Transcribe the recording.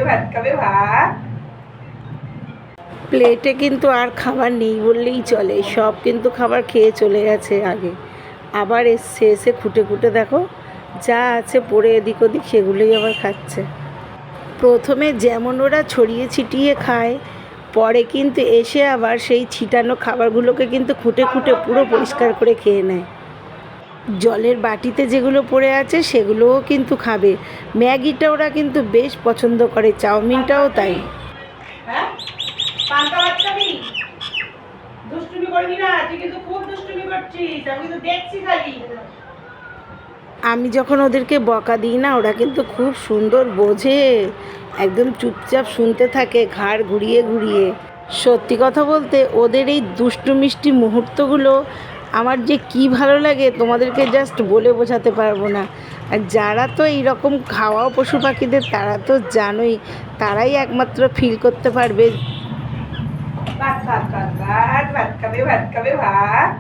ভাত খাবে ভাত। প্লেটে কিন্তু আর খাবার নেই বললেই চলে, সব কিন্তু খাবার খেয়ে চলে গেছে আগে, আবার এসে এসে খুঁটে খুঁটে দেখো যা আছে পড়ে এদিক ওদিক সেগুলোই আবার খাচ্ছে। প্রথমে যেমন ওরা ছড়িয়ে ছিটিয়ে খায়, পরে কিন্তু এসে আবার সেই ছিটানো খাবারগুলোকে কিন্তু খুঁটে খুঁটে পুরো পরিষ্কার করে খেয়ে নেয়। জলের বাটিতে যেগুলো পড়ে আছে সেগুলোও কিন্তু খাবে। ম্যাগিটা ওরা কিন্তু বেশ পছন্দ করে, চাউমিনটাও তাই। হ্যাঁ, পান্তা ভাত খাবি? দুষ্টুমি করবি না, তুই কিন্তু খুব দুষ্টুমি করছিস, আমি তো দেখছি খালি। আমি যখন ওদেরকে বকা দিই না, ওরা কিন্তু খুব সুন্দর বোঝে, একদম চুপচাপ শুনতে থাকে ঘাড় ঘুরিয়ে ঘুরিয়ে। সত্যি কথা বলতে ওদের এই দুষ্টু মিষ্টি মুহূর্তগুলো আমার যে কি ভালো লাগে তোমাদেরকে জাস্ট বলে বোঝাতে পারবো না। আর যারা তো এইরকম খাওয়াও পশু পাখিদের, তারা তো জানোই, তারাই একমাত্র ফিল করতে পারবে। ভাত ভাত ভাত ভাত ভাত খাবে ভাত খাবে ভাত।